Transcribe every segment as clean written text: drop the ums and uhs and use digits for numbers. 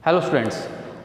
Hello students,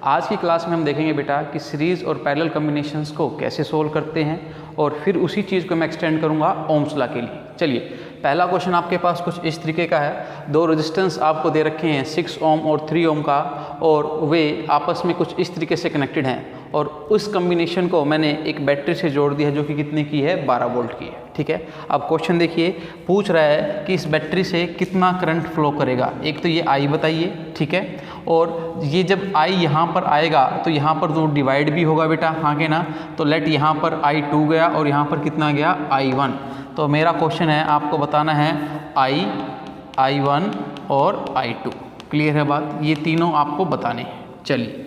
आज की class में हम देखेंगे बेटा कि सीरीज़ और पैरेलल कॉम्बिनेशंस को कैसे सोल्व करते हैं और फिर उसी चीज़ को मैं एक्सटेंड करूंगा ओम्स लॉ के लिए। चलिए, पहला क्वेश्चन आपके पास कुछ इस तरीके का है। दो रेजिस्टेंस आपको दे रखे हैं 6 ओम और 3 ओम का, और वे आपस में कुछ इस तरीके से कनेक्टेड हैं, और उस कम्बिनेशन को मैंने एक बैटरी से जोड़ दिया जो कि कितने की है, 12 वोल्ट की है। ठीक है, अब क्वेश्चन देखिए, पूछ रहा है कि इस बैटरी से कितना करंट फ्लो करेगा। एक तो ये आई बताइए, ठीक है, और ये जब आई यहाँ पर आएगा तो यहाँ पर तो डिवाइड भी होगा बेटा, हाँ के ना। तो लेट यहाँ पर I2 गया और यहाँ पर कितना गया, I1। तो मेरा क्वेश्चन है, आपको बताना है I1 और I2। क्लियर है बात, ये तीनों आपको बताने हैं। चलिए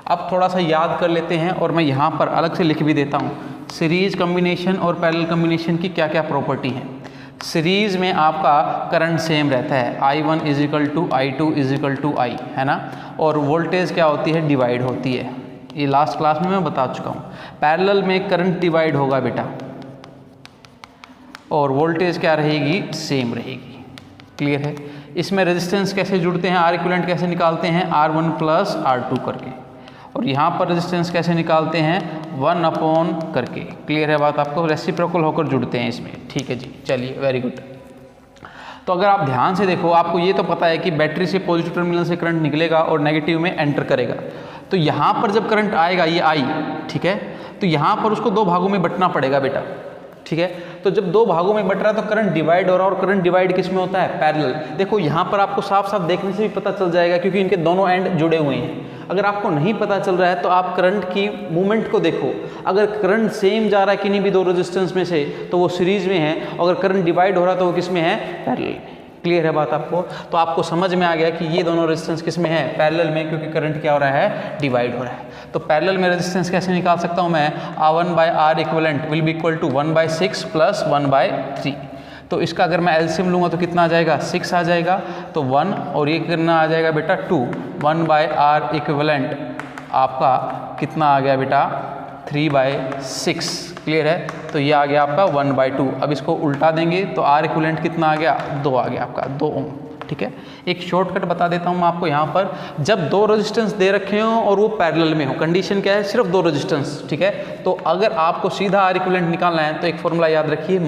अब थोड़ा सा याद कर लेते हैं, और मैं यहाँ पर अलग से लिख भी देता हूँ सीरीज़ कम्बिनेशन और पैरेलल कम्बिनेशन की क्या क्या प्रॉपर्टी है। सीरीज़ में आपका करंट सेम रहता है, I1 = I2 = I, है ना, और वोल्टेज क्या होती है, डिवाइड होती है। ये लास्ट क्लास में मैं बता चुका हूँ। पैरेलल में करंट डिवाइड होगा बेटा, और वोल्टेज क्या रहेगी, सेम रहेगी। क्लियर है। इसमें रेजिस्टेंस कैसे जुड़ते हैं, आर इक्विवेलेंट कैसे निकालते हैं, R1 + R2 करके, और यहाँ पर रेजिस्टेंस कैसे निकालते हैं, 1/, करके। क्लियर है बात, आपको रेसिप्रोकल होकर जुड़ते हैं इसमें। ठीक है जी, चलिए वेरी गुड। तो अगर आप ध्यान से देखो, आपको ये तो पता है कि बैटरी से पॉजिटिव टर्मिनल से करंट निकलेगा और नेगेटिव में एंटर करेगा। तो यहाँ पर जब करंट आएगा, ये आई, ठीक है, तो यहाँ पर उसको दो भागों में बंटना पड़ेगा बेटा। ठीक है, तो जब दो भागों में बट रहा है तो करंट डिवाइड हो रहा है, और करंट डिवाइड किस में होता है, पैरेलल। देखो यहाँ पर आपको साफ साफ देखने से भी पता चल जाएगा, क्योंकि इनके दोनों एंड जुड़े हुए हैं। अगर आपको नहीं पता चल रहा है तो आप करंट की मूवमेंट को देखो। अगर करंट सेम जा रहा है किन्हीं भी दो रेजिस्टेंस में से तो वो सीरीज में है, अगर करंट डिवाइड हो रहा है तो वो किस में है, पैरेलल में। क्लियर है बात आपको। तो आपको समझ में आ गया कि ये दोनों रेजिस्टेंस किस में है, पैरेलल में, क्योंकि करंट क्या हो रहा है, डिवाइड हो रहा है। तो पैरेलल में रेजिस्टेंस कैसे निकाल सकता हूँ मैं, R1/R equivalent will be equal to 1/6 + 1/3। तो इसका अगर मैं एलसीएम लूँगा तो कितना आ जाएगा, 6 आ जाएगा, तो 1, और ये कितना आ जाएगा बेटा 2। 1/R इक्विवेलेंट आपका कितना आ गया बेटा, 3/6। क्लियर है, तो ये आ गया आपका 1/2। अब इसको उल्टा देंगे तो R इक्विवेलेंट कितना आ गया, 2 आ गया आपका, 2 ओम। ठीक है, एक शॉर्टकट बता देता हूँ मैं आपको। यहाँ पर जब दो रेजिस्टेंस दे रखे हों और वो पैरेलल में हो, कंडीशन क्या है, सिर्फ दो रेजिस्टेंस, ठीक है, तो अगर आपको सीधा R इक्विवेलेंट निकालना है तो एक फॉर्मूला याद रखिए,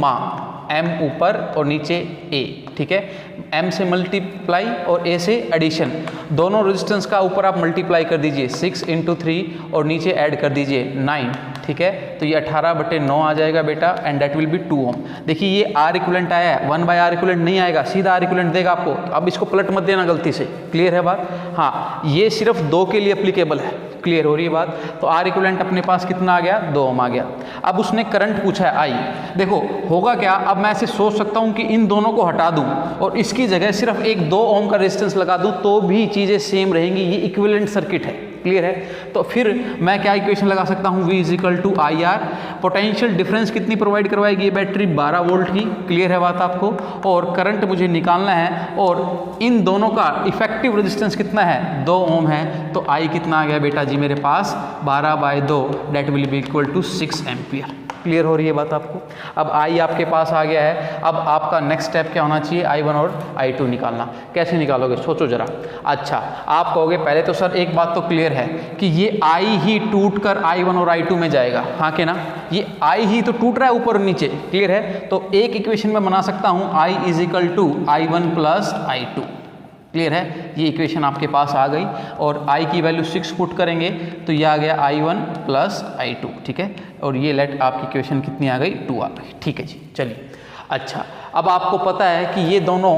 M ऊपर और नीचे A। ठीक है, M से मल्टीप्लाई और A से एडिशन। दोनों रेजिस्टेंस का ऊपर आप मल्टीप्लाई कर दीजिए, 6 × 3, और नीचे ऐड कर दीजिए 9। ठीक है, तो ये 18/9 आ जाएगा बेटा, एंड दैट विल बी 2 ओम। देखिए ये R इक्विवेलेंट आया है, 1/R इक्विवेलेंट नहीं आएगा, सीधा R इक्विवेलेंट देगा आपको। अब इसको पलट मत देना गलती से। क्लियर है बात, हाँ, ये सिर्फ 2 के लिए एप्लीकेबल है। क्लियर हो रही है बात। तो R इक्विवेलेंट अपने पास कितना आ गया, 2 ओम आ गया। अब उसने करंट पूछा है I। देखो होगा क्या, अब मैं ऐसे सोच सकता हूँ कि इन दोनों को हटा दूँ और इसकी जगह सिर्फ एक 2 ओम का रेजिस्टेंस लगा दूँ, तो भी चीज़ें सेम रहेंगी। ये इक्विवेलेंट सर्किट है। क्लियर है, तो फिर मैं क्या इक्वेशन लगा सकता हूँ, V = IR। पोटेंशियल डिफरेंस कितनी प्रोवाइड करवाएगी ये बैटरी, 12 वोल्ट की। क्लियर है बात आपको, और करंट मुझे निकालना है, और इन दोनों का इफेक्टिव रेजिस्टेंस कितना है, 2 ओम है। तो I कितना आ गया बेटा जी मेरे पास, 12/2, that will be equal to 6 ampere. Clear हो रही है बात आपको। अब I आपके पास आ गया है। अब आपका नेक्स्ट स्टेप क्या होना चाहिए, I1 और I2 निकालना। कैसे निकालोगे, सोचो जरा। अच्छा, आप कहोगे पहले तो सर एक बात तो क्लियर है कि ये I ही टूट कर I1 और I2 में जाएगा, हाँ के ना, ये I ही तो टूट रहा है ऊपर और नीचे। क्लियर है, तो एक इक्वेशन में बना सकता हूँ, I = I1 + I2। क्लियर है, ये इक्वेशन आपके पास आ गई, और I की वैल्यू 6 पुट करेंगे तो ये आ गया I1 + I2। ठीक है, और ये लेट आपकी इक्वेशन कितनी आ गई, 2 आ गई। ठीक है जी, चलिए। अच्छा, अब आपको पता है कि ये दोनों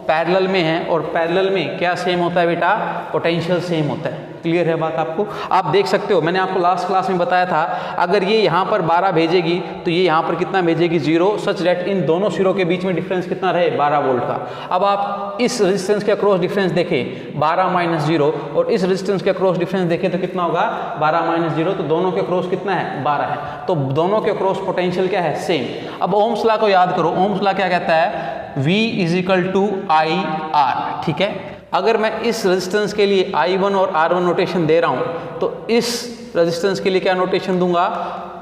पैरेलल में हैं, और पैरेलल में क्या सेम होता है बेटा, पोटेंशियल सेम होता है। क्लियर है बात आपको। आप देख सकते हो, मैंने आपको लास्ट क्लास में बताया था, अगर ये यहाँ पर 12 भेजेगी तो ये यहाँ पर कितना भेजेगी, 0, सच दैट इन दोनों सिरों के बीच में डिफरेंस कितना रहे, 12 वोल्ट का। अब आप इस रेजिस्टेंस के अक्रॉस डिफरेंस देखें, 12 - 0, और इस रेजिस्टेंस के अक्रॉस डिफरेंस देखें तो कितना होगा, 12 - 0, तो दोनों के अक्रॉस कितना है, 12 है। तो दोनों के अक्रॉस पोटेंशियल क्या है, सेम। अब ओम्स लॉ को याद करो। ओम्स लॉ क्या कहता है, V = IR। ठीक है, अगर मैं इस रेजिस्टेंस के लिए I1 और R1 नोटेशन दे रहा हूं, तो इस रेजिस्टेंस के लिए क्या नोटेशन दूंगा,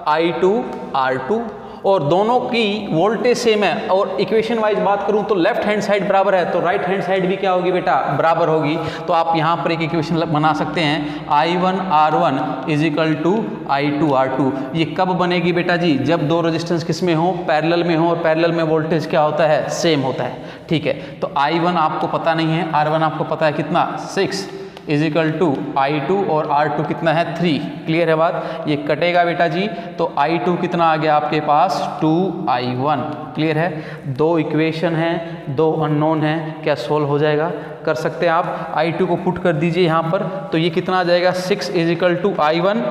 I2 R2, और दोनों की वोल्टेज सेम है और इक्वेशन वाइज बात करूं तो लेफ्ट हैंड साइड बराबर है तो राइट हैंड साइड भी क्या होगी बेटा, बराबर होगी। तो आप यहां पर एक इक्वेशन बना सकते हैं I1 R1 is equal to I2 R2। ये कब बनेगी बेटा जी, जब दो रेजिस्टेंस किस में हो, पैरेलल में हो, और पैरेलल में वोल्टेज क्या होता है, सेम होता है। ठीक है, तो I1 आपको पता नहीं है, R1 आपको पता है कितना 6 इज इक्वल टू I2 और R2 कितना है 3। क्लियर है बात, ये कटेगा बेटा जी, तो I2 कितना आ गया आपके पास 2I1। क्लियर है, दो इक्वेशन हैं, दो अननोन हैं, क्या सोल्व हो जाएगा, कर सकते हैं आप। I2 को पुट कर दीजिए यहाँ पर, तो ये कितना आ जाएगा 6 is equal to I1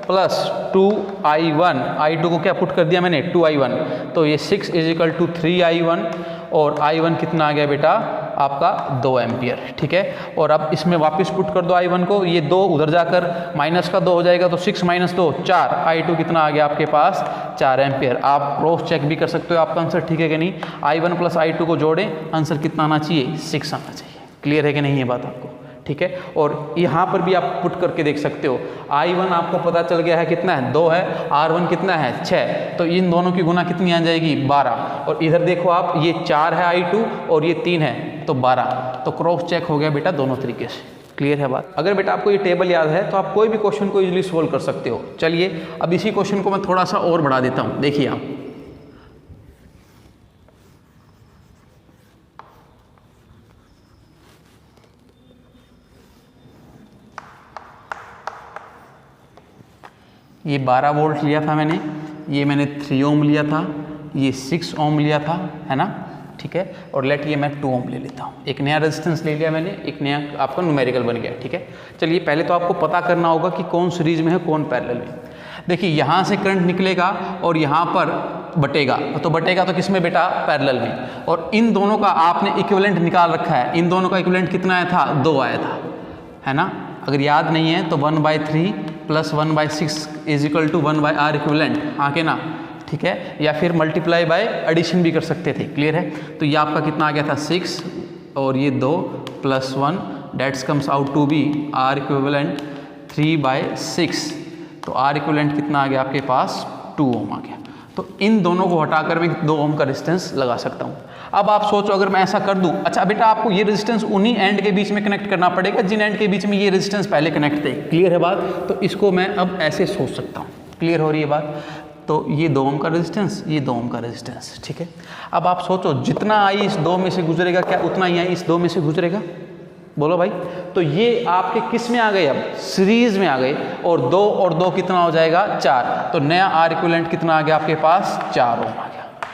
plus 2I1। I2 को क्या पुट कर दिया मैंने 2I1, तो ये 6 इज इक्वल टू 3I1 और I1 कितना आ गया बेटा आपका 2 एम्पियर। ठीक है, और अब इसमें वापस पुट कर दो I1 को, ये 2 उधर जाकर माइनस का 2 हो जाएगा, तो 6 माइनस 2 4, I2 कितना आ गया आपके पास 4 एम्पियर। आप क्रॉस चेक भी कर सकते हो आपका आंसर ठीक है कि नहीं। I1 प्लस I2 को जोड़ें, आंसर कितना आना चाहिए 6 आना चाहिए। क्लियर है कि नहीं ये बात आपको, ठीक है। और यहाँ पर भी आप पुट करके देख सकते हो, I1 आपको पता चल गया है कितना है 2 है, R1 कितना है 6, तो इन दोनों की गुना कितनी आ जाएगी 12, और इधर देखो आप ये 4 है I2 और ये 3 है तो 12, तो क्रॉस चेक हो गया बेटा दोनों तरीके से। क्लियर है बात। अगर बेटा आपको ये टेबल याद है तो आप कोई भी क्वेश्चन को इजीली सोल्व कर सकते हो। चलिए अब इसी क्वेश्चन को मैं थोड़ा सा और बढ़ा देता हूँ, देखिए आप, ये 12 वोल्ट लिया था मैंने, ये मैंने 3 ओम लिया था, ये 6 ओम लिया था, है ना, ठीक है। और लेट ये मैं 2 ओम ले लेता हूँ, एक नया रेजिस्टेंस ले लिया मैंने, एक नया आपका न्यूमेरिकल बन गया। ठीक है, चलिए पहले तो आपको पता करना होगा कि कौन सीरीज में है कौन पैरेलल में। देखिए यहाँ से करंट निकलेगा और यहाँ पर बटेगा, तो बटेगा तो किस में बेटा, पैरेलल में, और इन दोनों का आपने इक्विवेलेंट निकाल रखा है। इन दोनों का इक्विवेलेंट कितना आया था 2 आया था, है ना। अगर याद नहीं है तो 1/3 plus 1/6 is equal to 1/R equivalent, हाँ के ना, ठीक है, या फिर मल्टीप्लाई बाय एडिशन भी कर सकते थे। क्लियर है, तो ये आपका कितना आ गया था 6 और ये 2 plus 1 that's comes out to be R equivalent 3/6, तो R इक्विवेलेंट कितना आ गया आपके पास 2 ओम आ गया। तो इन दोनों को हटाकर मैं 2 ओम का रेजिस्टेंस लगा सकता हूँ। अब आप सोचो अगर मैं ऐसा कर दूं, अच्छा बेटा आपको ये रेजिस्टेंस उन्हीं एंड के बीच में कनेक्ट करना पड़ेगा जिन एंड के बीच में ये रेजिस्टेंस पहले कनेक्ट थे। क्लियर है बात, तो इसको मैं अब ऐसे सोच सकता हूँ। क्लियर हो रही है बात, तो ये 2 ओम का रेजिस्टेंस, ये 2 ओम का रेजिस्टेंस, ठीक है। अब आप सोचो जितना आई इस 2 में से गुजरेगा, क्या उतना ही आई इस 2 में से गुजरेगा, बोलो भाई। तो ये आपके किस में आ गए, अब सीरीज में आ गए, और 2 और 2 कितना हो जाएगा 4, तो नया R इक्विवेलेंट कितना आ गया आपके पास 4 ओम आ गया।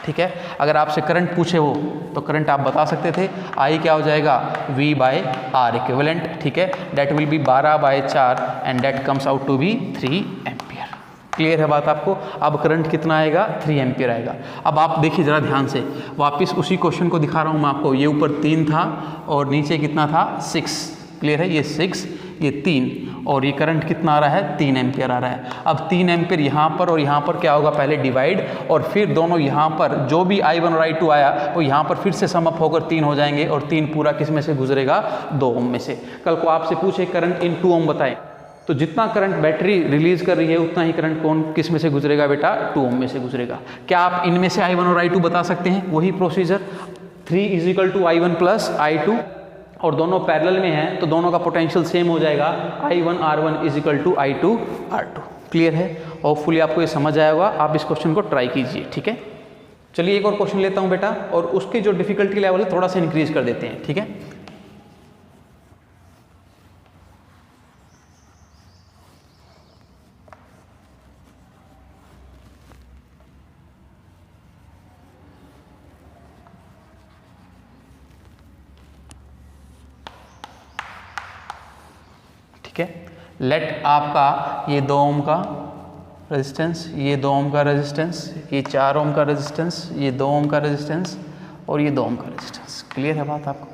ठीक है, अगर आपसे करंट पूछे वो तो करंट आप बता सकते थे, I क्या हो जाएगा V/R इक्विवेलेंट, ठीक है, that will be 12/4 and that comes out to be 3 ampere. Clear है बात आपको। अब करंट कितना आएगा 3 एम्पियर आएगा। अब आप देखिए ज़रा ध्यान से, वापस उसी क्वेश्चन को दिखा रहा हूँ मैं आपको, ये ऊपर 3 था और नीचे कितना था 6। क्लियर है, ये 6 ये 3 और ये करंट कितना आ रहा है 3 एम्पियर आ रहा है। अब 3 एम्पियर यहाँ पर और यहाँ पर क्या होगा, पहले डिवाइड और फिर दोनों यहाँ पर जो भी I1 और I2 आया वो यहाँ पर फिर से समअप होकर 3 हो जाएंगे, और 3 पूरा किस में से गुजरेगा 2 ओम में से। कल को आपसे पूछे करंट इन 2 ओम बताएं, तो जितना करंट बैटरी रिलीज कर रही है उतना ही करंट कौन किस में से गुजरेगा बेटा 2 ओम में से गुजरेगा। क्या आप इनमें से I1 और I2 बता सकते हैं, वही procedure 3 is equal to I1 plus I2, और दोनों पैरेलल में हैं तो दोनों का पोटेंशियल सेम हो जाएगा, I1 R1 is equal to I2 R2। Clear है, होपफुली आपको ये समझ आया होगा। आप इस क्वेश्चन को ट्राई कीजिए, ठीक है। चलिए एक और क्वेश्चन लेता हूँ बेटा, और उसकी जो डिफिकल्टी लेवल है थोड़ा सा इंक्रीज कर देते हैं, ठीक है। लेट आपका ये 2 ओम का रेजिस्टेंस, ये 2 ओम का रेजिस्टेंस, ये 4 ओम का रेजिस्टेंस, ये 2 ओम का रेजिस्टेंस और ये 2 ओम का रेजिस्टेंस। क्लियर है बात आपको,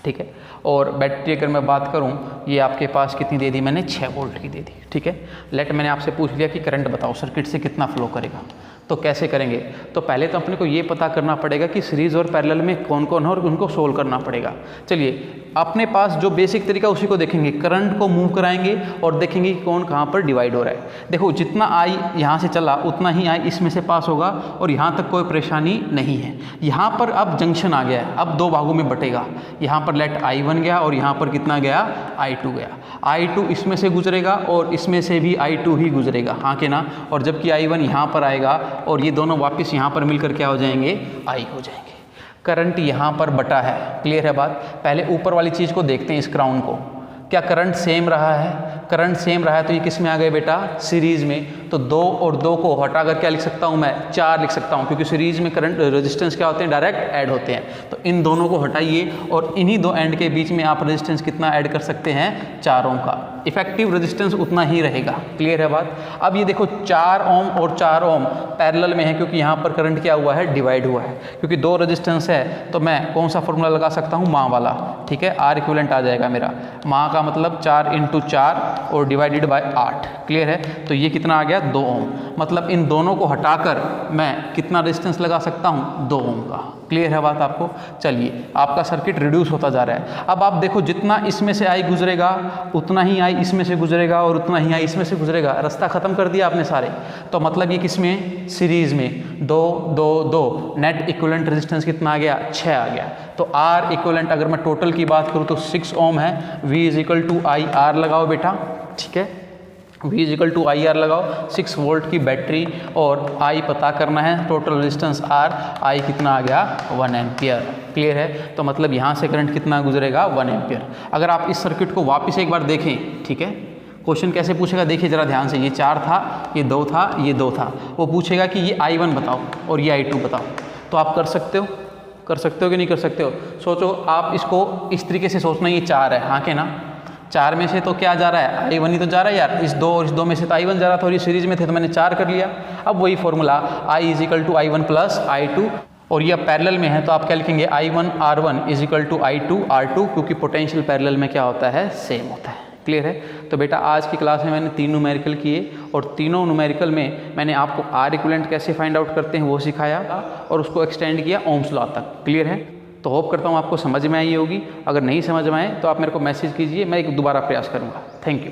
ठीक है। और बैटरी अगर मैं बात करूं, ये आपके पास कितनी दे दी मैंने, 6 वोल्ट की दे दी। ठीक है, लेट मैंने आपसे पूछ लिया कि करंट बताओ सर्किट से कितना फ्लो करेगा, तो कैसे करेंगे? तो पहले तो अपने को ये पता करना पड़ेगा कि सीरीज़ और पैरेलल में कौन कौन है और उनको सोल्व करना पड़ेगा। चलिए अपने पास जो बेसिक तरीका उसी को देखेंगे, करंट को मूव कराएंगे और देखेंगे कि कौन कहाँ पर डिवाइड हो रहा है। देखो जितना आई यहाँ से चला उतना ही आई इसमें से पास होगा और यहाँ तक कोई परेशानी नहीं है। यहाँ पर अब जंक्शन आ गया है, अब 2 भागों में बटेगा। यहाँ पर लेट I1 गया और यहाँ पर कितना गया, I2 गया। I2 इसमें से गुजरेगा और इसमें से भी I2 ही गुजरेगा, हाँ के ना। और जबकि I1 यहाँ पर आएगा और ये दोनों वापस यहाँ पर मिलकर क्या हो जाएंगे, I हो जाएंगे। करंट यहाँ पर बटा है, क्लियर है बात। पहले ऊपर वाली चीज़ को देखते हैं, इस क्राउन को। क्या करंट सेम रहा है? करंट सेम रहा है तो ये किस में आ गए बेटा, सीरीज़ में। तो 2 और 2 को हटाकर क्या लिख सकता हूँ मैं, 4 लिख सकता हूँ, क्योंकि सीरीज़ में करंट रेजिस्टेंस क्या होते हैं, डायरेक्ट ऐड होते हैं। तो इन दोनों को हटाइए और इन्हीं 2 एंड के बीच में आप रेजिस्टेंस कितना ऐड कर सकते हैं, 4 ओम का। इफेक्टिव रेजिस्टेंस उतना ही रहेगा, क्लियर है बात। अब ये देखो 4 ओम और 4 ओम पैरेलल में है, क्योंकि यहाँ पर करंट क्या हुआ है, डिवाइड हुआ है। क्योंकि 2 रेजिस्टेंस है तो मैं कौन सा फॉर्मूला लगा सकता हूँ, माँ वाला। ठीक है, R इक्विवेलेंट आ जाएगा मेरा, माँ का मतलब 4 × 4 और डिवाइडेड बाय 8, क्लियर है। तो ये कितना आ गया, 2 ओम। मतलब इन दोनों को हटाकर मैं कितना रेजिस्टेंस लगा सकता हूँ, 2 ओम का। क्लियर है बात आपको। चलिए आपका सर्किट रिड्यूस होता जा रहा है। अब आप देखो जितना इसमें से आई गुजरेगा उतना ही आई इसमें से गुजरेगा और उतना ही आई इसमें से गुजरेगा। रास्ता खत्म कर दिया आपने सारे। तो मतलब ये किस में, सीरीज में। 2 2 2 नेट इक्विवेलेंट रेजिस्टेंस कितना आ गया, 6 आ गया। तो R इक्विवेलेंट अगर मैं टोटल की बात करूँ तो 6 ओम है। V = IR लगाओ बेटा, ठीक है। V = IR लगाओ, 6 वोल्ट की बैटरी और I पता करना है, टोटल रेजिस्टेंस R, I कितना आ गया, 1 एम्पियर। क्लियर है। तो मतलब यहाँ से करंट कितना गुजरेगा, 1 एम्पियर। अगर आप इस सर्किट को वापस एक बार देखें, ठीक है, क्वेश्चन कैसे पूछेगा देखिए ज़रा ध्यान से। ये 4 था, ये 2 था, ये 2 था। वो पूछेगा कि ये I1 बताओ और ये I2 बताओ। तो आप कर सकते हो कि नहीं कर सकते हो? सोचो आप इसको इस तरीके से सोचना, ये 4 है, हाँ के ना। 4 में से तो क्या जा रहा है, I1 ही तो जा रहा है यार। इस 2 और इस 2 में से तो I1 जा रहा था और ये सीरीज में थे तो मैंने 4 कर लिया। अब वही फॉर्मूला I = I1 + I2, और ये पैरेलल में है तो आप क्या लिखेंगे, I1 R1 = I2 R2, क्योंकि पोटेंशियल पैरेलल में क्या होता है, सेम होता है। क्लियर है। तो बेटा आज की क्लास में मैंने 3 न्यूमेरिकल किए और तीनों न्यूमेरिकल में मैंने आपको R इक्विवेलेंट कैसे फाइंड आउट करते हैं वो सिखाया और उसको एक्सटेंड किया ओम्स लॉ तक। क्लियर है। तो होप करता हूँ आपको समझ में आई होगी। अगर नहीं समझ में आए तो आप मेरे को मैसेज कीजिए, मैं एक दोबारा प्रयास करूँगा। Thank you.